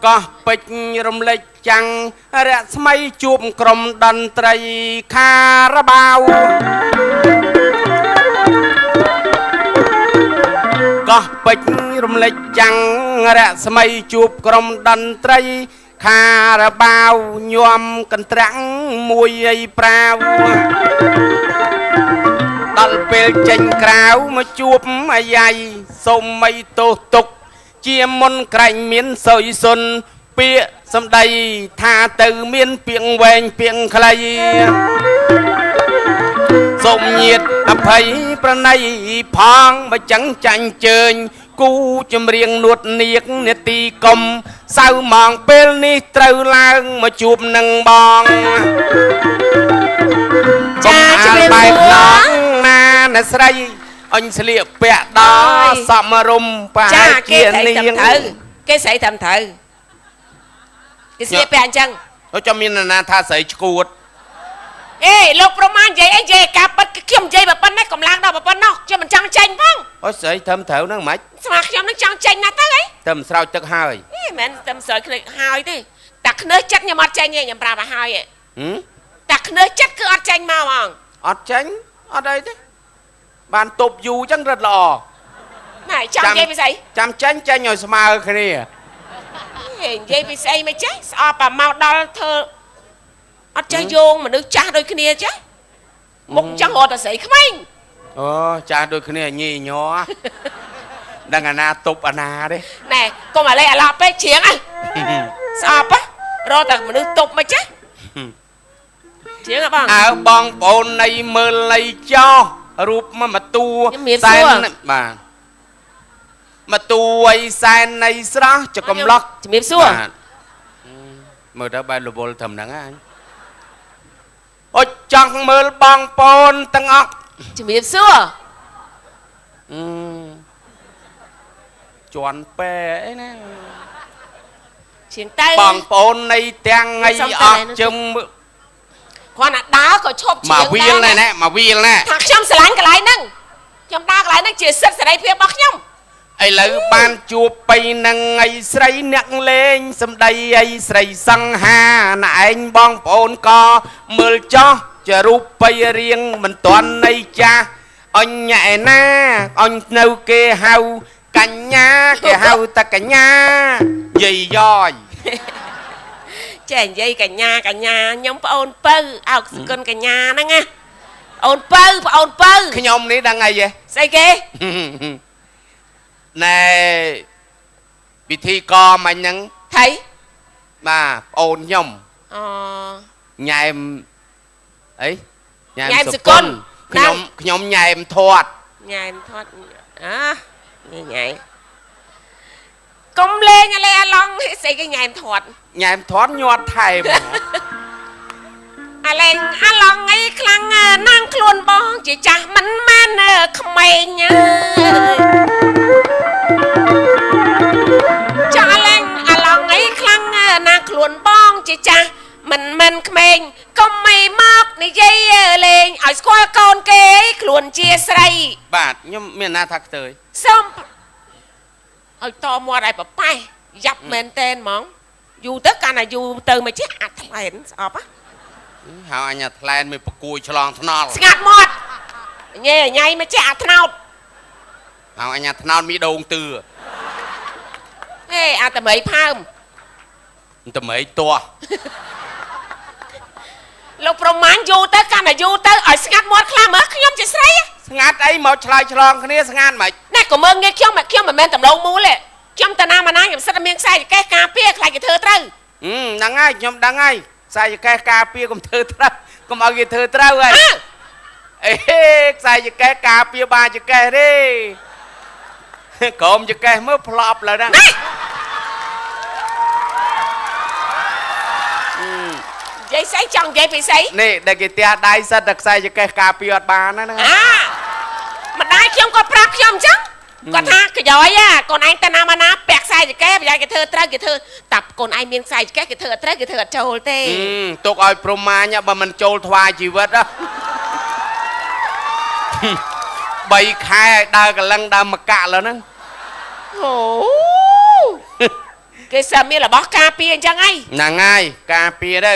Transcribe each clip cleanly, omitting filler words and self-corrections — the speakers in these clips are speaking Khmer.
ก็ปิดรมเล็กจังเรียสมัยจูบกรมดนตรีคาราบาวก็ปิดรมเล็กจังเรียสมัยจูบกรมดนตรีคาราบาวยอมกันตรังมวยไอ้เปล่าดัลเปลเจงกราวมาจูบไอ้ใหญ่สมไม่โตตกเจียมมนไกรเมียนสอยสนเปียสมใดท่าตือเมียนเปียงแหวงเปียงใครสมเยียดอภัยประนัยพองมาจังจังเจิญกูจำเรียงนวดเนียกเนตีกลมเศร้ามองเปลนี่เตาลางมาจูบนังบองจ้าจะเป็นใบหลองนาณสไรอันเสลียเปียดอสมรุมปาเกียนีcái sấy thầm thử cái sấy bèn chăng nó cho mình là tha sấy chuột ê lục roman vậy ấy vậy cả bắt cái kiếm vậy mà bắt nát cầm lang đâu mà bắt nóc cho mình trăng tranh phong ôi sấy thầm thử nó mày sao cho nó trăng tranh nát tới ấy thầm sao chắc hai mẹ thầm sấy cái hai đi đặt nơi chất như mặt tranh như nhầm ra mà hai vậy đặt nơi chất cứ ăn tranh mau mong ăn tranh ở đây thế bàn tục dù chẳng rất lò này chăm dây bị say chăm tranh tranh nhồi smile cái này dây bị say mày chết sao bà mau đo thơ ăn tranh vô mà nước cha đôi cái này chứ một trăng ngọt là sấy không anh cha đôi cái này nhì nhỏ đang ăn na tục ăn na đấy nè con mà lại lọp ấy chiến à sao á rồi tao mà nước tục mày chết chiến à băng à băng bồn này mơ này cho rụp mà tu sai mà tu ai sai này sao cho cầm lắc miếng xua mơ đó bài lục bồn thầm đắng anh ôi chẳng mơ băng bồn tăng ốc miếng xua chọn pe ấy nè chiến tay băng bồn này tiếng ngay ốc châm khoan à đá có chộp mà viên này nè mà viên nè thằng trong sờ lánh cái lái nâng trong đá cái lái nâng chỉ sứt sờ đây phía bắc nhung ai lấy ban chùa bay nâng ai sấy nặng lên xâm đây ai sấy sang ha nà anh bong bồn co mưa cho chờ rúp bay riêng mình toàn này cha anh nhẹ na anh nâu kê hao cành nha kê hao ta cả nha gì rồi chèn dây cả nhà nhóm ôn pơ ảo con cả nhà đó nghe ôn pơ cái nhóm này đang ngày vậy say kê nè bị thi co mà nhắn thấy mà ôn nhóm nhà em ấy nhà em sụp con cái nhóm nhà em thoát à nhảy công lên nhà lê long xây cái nhà em thoát nhọt thầy mà lên long ấy khăng năng luôn bong chỉ chả mắn man không mày nhá cho lên long ấy khăng năng luôn bong chỉ chả mình mình không mày mọc này dây lên ở qua con kế luôn chia sấy bạn nhưng miền na thắc tới xong ở to mua đây bà bay dập men tên món dù tất cả là dù từ mà chết hạt lên ọp á hào anh nhặt lên mới cùi cho lòng thằng nào ngạt một nhẹ nhảy mà chết hạt nào hào anh nhặt thằng nào mi đầu từ ê à tầm mấy phàm tầm mấy to lúc roman dù tất cả là dù tới ở ngạt một làm ở khi ông chỉ say ngạt ấy một chài cho lòng cái này ngạt mày nè có mơ nghe khi mà men tầm lâu mũ lệ trong tận nam mà nói sao miếng say cái cà phê lại cái thơ trâu đang ngay nhom đang ngay sai cái cà phê cũng thơ trâu cũngเอาcái thơ trâu rồi ê sai cái cà phê ba cái đi cộm cái mới flop lại đó dây sấy chồng dây bị sấy nè để cái tia đai sa được sai cái cà phê ở ba nó mà đai không có prap không chứ còn ha cái giỏi á còn anh ta nam anh bẹt sai cái bây giờ cái thơ trái cái thơ tập còn ai miếng sai cái thơ trái cái thơ trâu tê tôi coi proma nhá mà mình trâu thoa chỉ vật đó bay khai đa cái lăng đa mà cạ rồi đó គេសើមានរបស់ការពារអញ្ចឹងហី ហ្នឹងហើយការពារទៅ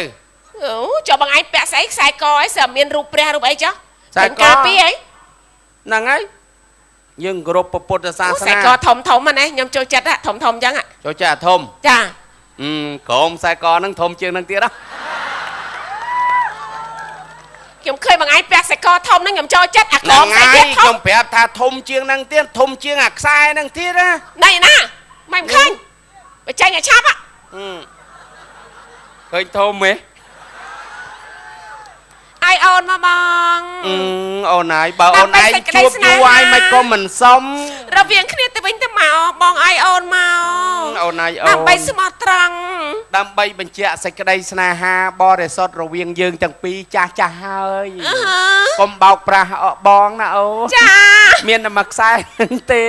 អូចុះបងឯងពាក់ស្អីខ្សែកអីសើមានរូបព្រះរូបអីចុះ ខ្សែក ការពារអី ហ្នឹងហើយយើងគោរពពុទ្ធសាស ខ្សែ នា កធំហ្នឹងណាខ្ញុំចូលចិត្តធំអញ្ចឹង ចូលចាធំ ចា ក្រុមខ្សែកហ្នឹងធំជាងហ្នឹងទៀតហ៎ ខ្ញុំឃើញបងឯងពាក់ខ្សែកធំហ្នឹងខ្ញុំចូលចិត្តអាក្រ ហ្នឹង មខ្សែ ហើ ទៀត យ ធំ ខ្ញុំប្រាប់ថាធំជាងហ្នឹងទៀតធំជាងអាខ្សែហ្នឹងទៀតណា ណៃណាមិនឃើញបើចាញ់ឲ្យឆាប់ ឃើញធំហ៎ អាយអូនមកបង អូនហើយបើអូនឯងជួបយូរហើយមិនក៏មិនសម រវាងគ្នាទៅវិញទៅមកបងអាយអូនមក អូនហើយអូន ដើម្បីស្មោះត្រង់ ដើម្បីបញ្ជាក់សេចក្តីស្នេហាបរិសុទ្ធរវាងយើងទាំងពីរចាស់ហើយកុំបោកប្រាស់បងណាអូ ចា មានតែមួយខ្សែហ្នឹងទេ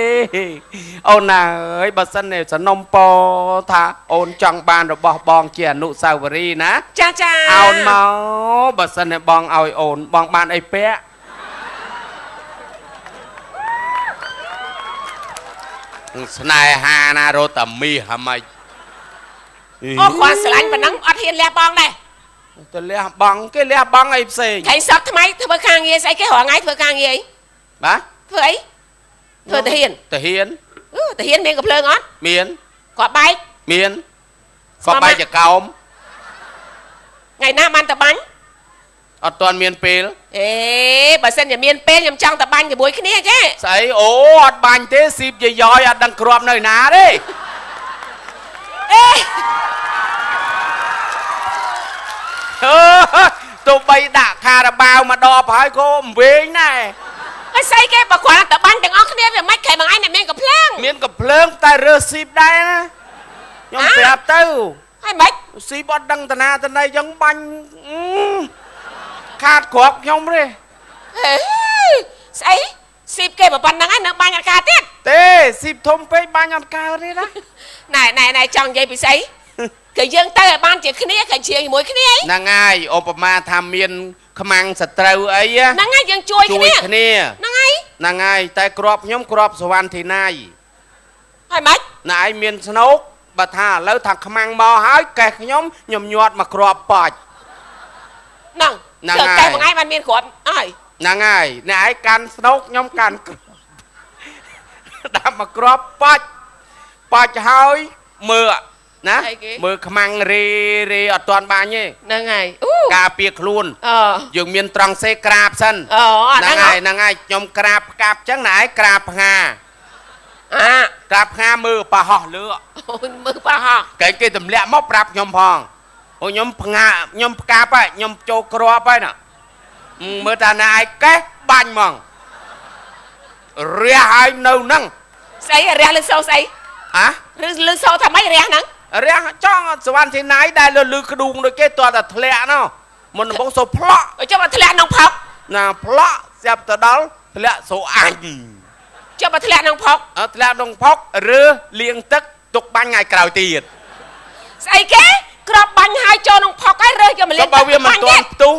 អូនណាអើយបើសិននេះសនំពរថាអូនចង់បានរបស់បងជាអនុស្សាវរីយ៍ណា ចាចា អូនមកបើសិននេះបងឲ្យអូនបងបានអីពាក់ស្នេហាណារត់តែមីហម៉េច អូគាត់ស្រឡាញ់ប៉ុណ្ណឹងអត់ហ៊ានលះបងដែរ ទៅលះបងគេលះបងអីផ្សេង ខែសក់ថ្មីធ្វើការងារស្អីគេរងថ្ងៃធ្វើការងារអី បាទ ធ្វើអីធ្វើតាហ៊ាន តាហ៊ាន តាហ៊ានមានកំភ្លើងអត់ មាន គាត់បែក មានគាត់បែកចកោម ថ្ងៃណាបានតបាញ់ អត់ទាន់មានពេល អេបើសិនជាមានពេលខ្ញុំចង់តបាញ់ជាមួយគ្នាចេះ ស្អីអូអត់បាញ់ទេស៊ីបយាយអត់ដឹងគ្រាប់នៅណាទេ អេ ទោះបីដាក់ខារ៉ាបាវមកដបហើយក៏មិនវិញដែរ អីស្អីគេបើគាត់តបាញ់ទាំងអស់គ្នាវាមិនខែបងឯងអ្នកមានកំភ្លើង មានកំភ្លើងតែរើសស៊ីបដែរណាខ្ញុំប្រាប់ទៅ ហើយមិន ស៊ីបអត់ដឹងតាណាតាណីចឹងបាញ់ខាតគ្រាប់ខ្ញុំទេ អេស្អីស៊ីបគេប៉ុណ្ណឹងហើយនៅបាញ់អត់ការទៀត ទេស៊ីបធំពេកបាញ់អត់កើតទេណា ណែចង់និយាយពីស្អីគឺយើងទៅឲ្យបានជាគ្នាគឺជាជាមួយគ្នាអី ហ្នឹងហើយឧបមាថាមានខ្មាំងសត្រូវអី ហ្នឹងហើយយើងជួយគ្នា គ្នា ហ្នឹងហើយ ហ្នឹងហើយតែគ្រាប់ខ្ញុំគ្រាប់សវណ្ណធីណៃ ហើយមិន ណែឯងមានស្នោកបើថាឥឡូវថាខ្មាំងមកហើយកេះខ្ញុំញាត់មកគ្រាប់បាច់ ហ្នឹងតែបងឯងបានមានគ្រាប់ហើយ ហ្នឹងហើយអ្នកឯងកាន់ស្នោកខ្ញុំកាន់គ្រាប់ដាក់មកគ្រាប់បាច់ហើយមើលណាមើលខ្មាំងរេអត់ទាន់បាញ់ទេ ហ្នឹងហើយ ការពារខ្លួន អូ យើងមានត្រង់សេក្រាបសិន អូអា ហ្នឹងហើយខ្ញុំក្រាបផ្កាប់ចឹងណាឯងក្រាបផ្ងា ក្រាបផ្ងាមើលប៉ះហោះលើ អូយមើលប៉ះហោះ គេទម្លាក់មកប្រាប់ខ្ញុំផងអូខ្ញុំផ្ងាខ្ញុំផ្កាប់ហើយខ្ញុំចូលគ្រាប់ហើយណាមើលតាណាឯងកេះបាញ់ហ្មងរះហើយនៅហ្នឹង ស្អីរះលើសោស្អី ហ៎ ឬលើសោថាម៉េចរះហ្នឹង រះចង់សវណ្ណធីណៃដែលលឺក្ដួងដូចគេតើតែធ្លាក់ណោះមុនដំបូងសូផ្លក់ ចុះមកធ្លាក់ក្នុងផុក ណាផ្លក់ស្រាប់ទៅដល់ធ្លាក់សូអញ ចុះមកធ្លាក់ក្នុងផុក ធ្លាក់ក្នុងផុកឬលាងទឹកទុកបាញ់ថ្ងៃក្រោយទៀត ស្អីគេក្របបាញ់ហើយចូលក្នុងផុកហើយរើសយកមកលេង បើវាមិនទាន់ផ្ទុះ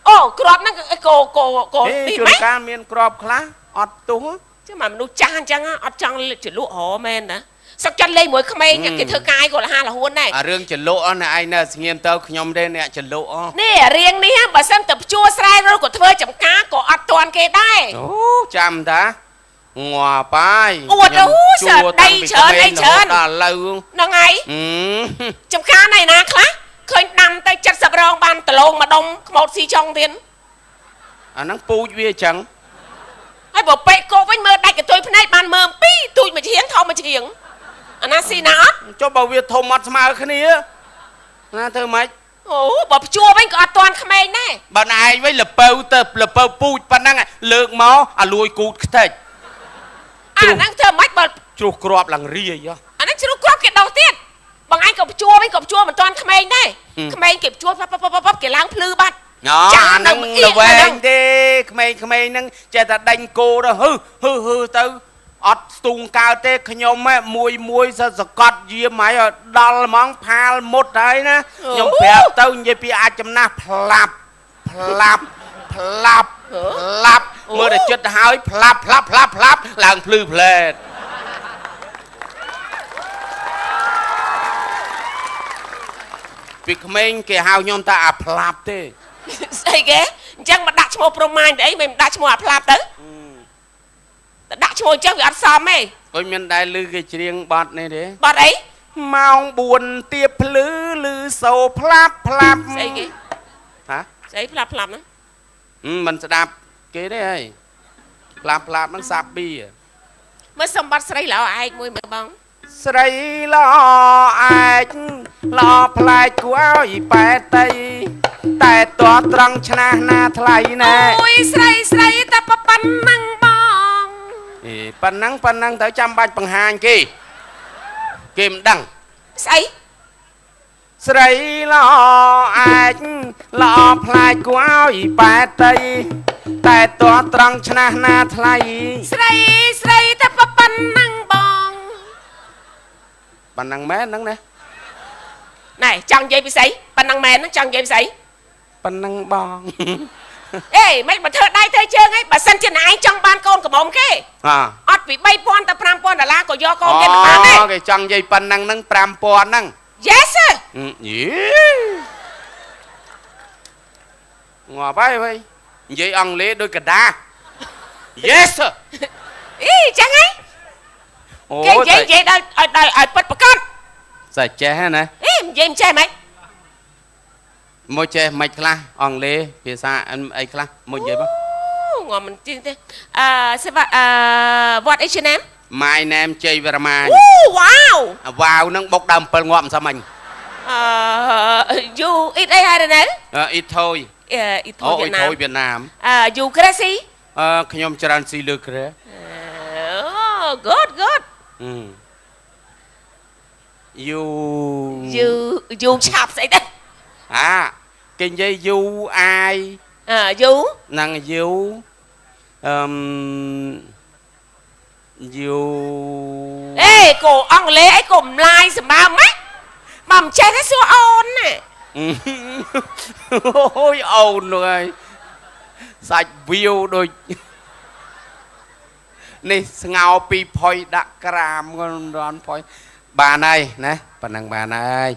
អូក្របហ្នឹងកោទី ជួន ម៉េច កាលមានក្របខ្លះអត់ផ្ទុះ ចាំមកមនុស្សចាស់អញ្ចឹងអត់ចង់ចលក់ហ៎មែនណាសឹកចាន់លេងមួយក្មេងគេធ្វើកាយក៏លះលហួនដែរ អារឿងចលក់ណាឯងនៅស្ងៀមទៅខ្ញុំទេអ្នកចលក់ នេះរៀងនេះបើសិនទៅជួស្រែឬក៏ធ្វើចំការក៏អត់ទាន់គេដែរ អូចាំតាងាប់ហើយ អួតសើដីច្រើនអីច្រើន ដល់ឥឡូវ ហ្នឹងហើយចំការណៃណាខ្លះឃើញដាំទៅ70រងបានដលងម្ដុំខ្មោចស៊ីចុងទៀត អាហ្នឹងពូជវាអញ្ចឹង ហើយបើពេកគោវិញមើលដាច់កន្ទុយភ្នែកបានមើលពីរទូចមួយជ្រៀងធំមួយជ្រៀងអាណាស៊ីណាអត់ ចុះបើវាធំអត់ស្មើគ្នាណាធ្វើម៉េច អូបើភ្ជួរវិញក៏អត់ទាន់ក្មេងដែរ បើឯងវិញលពៅទៅលពៅពូជប៉ុណ្ណឹងលើកមកអាលួយគូតខ្ទេច អាហ្នឹងធ្វើម៉េចបើ ជ្រុះគ្រាប់ឡើងរាយ អាហ្នឹងជ្រុះគ្រាប់គេដោះទៀតបងឯងក៏ភ្ជួរវិញក៏ភ្ជួរមិនទាន់ក្មេងដែរក្មេងគេភ្ជួរប៉បគេឡើងភ្លឺបាត់ អាហ្នឹងល្វែងទេក្មេងៗហ្នឹងចេះតែដេញគោទៅហឺទៅអត់ស្ទូងកើតទេខ្ញុំមួយសកត់យាមហើយដល់ហ្មងផាលមុតហើយណាខ្ញុំប្រាប់ទៅនិយាយពីអាចចំណាស់ផ្លាប់មើលតែចិត្តហើយផ្លាប់ឡើងភ្លឺផ្លែត ពីក្មេងគេហៅខ្ញុំថាអាផ្លាប់ទេ ស្អីគេអញ្ចឹងមកដាក់ឈ្មោះប្រមាញ់ទៅអីមិនដាក់ឈ្មោះអាផ្លាប់ទៅតែដាក់ឈ្មោះអញ្ចឹងវាអត់សមទេ អុយមានដែលឮគេច្រៀងបទនេះទេ បាត់អី ម៉ោង4ទៀបភ្លឺឮសូផ្លាប់ផ្លាប់ ស្អីគេ ហ៎ ស្អីផ្លាប់ហ្នឹង មិនស្ដាប់គេទេហីផ្លាប់ផ្លាប់ហ្នឹងសាប់ប៊ី មើលសម្បត្តិស្រីល្អឯកមួយមើលបង ស្រីល្អអាចល្អផ្លែកគួរឲ្យប៉ែតីតែតើត្រង់ឆ្នះណាថ្លៃណែ អូយស្រីតែប៉ុណ្ណឹងបង ប៉ុណ្ណឹងទៅចាំបាច់បង្ហាញគេមិនដឹង ស្អី ស្រីល្អអាចល្អផ្លែកគួរឲ្យប៉ែតីតែតើត្រង់ឆ្នះណាថ្លៃ ស្រីតែប៉ុណ្ណឹងបង ប៉ុណ្ណឹងមែនហ្នឹងណា ណែចង់និយាយពីស្អីប៉ុណ្ណឹងមែនចង់និយាយពីស្អី ប៉ុណ្ណឹងបង អេមិនបើធ្វើដៃធ្វើជើងអីបើសិនជាឯងចង់បានកូនកំមុំគេ អត់ពី3000ទៅ5000ដុល្លារក៏យកកូនគេមិនបានទេ គេចង់និយាយប៉ុណ្ណឹងហ្នឹង5000ហ្នឹង Yes sir យីងាប់ហើយនិយាយអង់គ្លេសដូចកដា Yes sir អីចឹងហីគេនិយាយដល់ឲ្យពិតប្រកប សាច់ចេះណា អីនិយាយមិនចេះហ្មង មួយចេះមិនខ្លះអង់គ្លេសភាសាអីខ្លះមួយនិយាយបង ងាប់មិនទៀងទេwhat is your name My name ជ័យវរមា wow វ៉ាវហ្នឹងបុកដើម7ងាប់មិនសមអញ you eat អីហើយនៅ អ៊ីថយ eat ថយវៀតណាម វៀតណាម you crazy ខ្ញុំច្រើនស៊ីលើក្រែ good you ឆាប់ស្អីទៅ គេនិយាយយូអាយ you ហ្នឹងយូយូ អេកូអង់គ្លេសអីកូម្លាយសម្បើម៉េចបើមិនចេះទេសួរអូនណា អូយអូននោះហើយសាច់វាវដូចនេះស្ងោពីផុយដាក់ក្រាមគាត់រន់ផុយបានហើយណាប៉ណ្ណឹងបានហើយ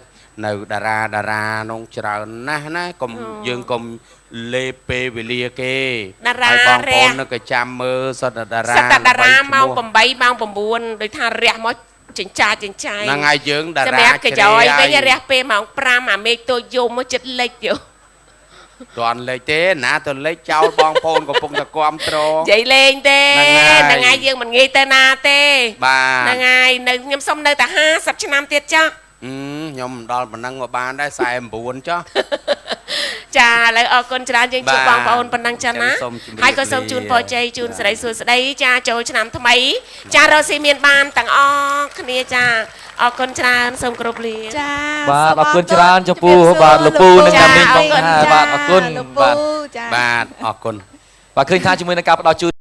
នៅតារានងច្រើនណាស់ណាកុំយើងកុំលេពេលវេលាគេហើយបងប្អូននៅក៏ចាំមើលសតតារាម៉ោង8ម៉ោង9ដោយថារះមកចិញ្ចាហ្នឹងហើយយើងតារាសម្រាប់កញ្ចយវិញរះពេលម៉ោង5អាមេឃតូចយំមកចិត្តលិចយោ តន់លេខទេណាទៅលេខចោលបងប្អូនកំពុងតែគាំទ្រ និយាយលេងទេហ្នឹងហើយយើងមិនងាយទៅណាទេ បាទ ហ្នឹងហើយនៅខ្ញុំសុំនៅតែ50ឆ្នាំទៀតចាស់ ខ្ញុំមិនដល់ប៉ុណ្ណឹងមកបានដែរ49ចុះ ចាឥឡូវអរគុណច្រើនយើងជួបបងប្អូនប៉ុណ្ណឹងចាណាហើយក៏សូមជូនពរជ័យជូនសិរីសួស្តីចាចូលឆ្នាំថ្មីចារស់ស៊ីមានបានទាំងអស់គ្នាចាអរគុណច្រើនសូមគោរពលាចា បាទអរគុណច្រើនចំពោះបាទលោកពូនិងអ្នកមីងបងបាទអរគុណបាទ បាទអរគុណ បាទឃើញថាជាមួយនឹងការផ្ដល់ជូន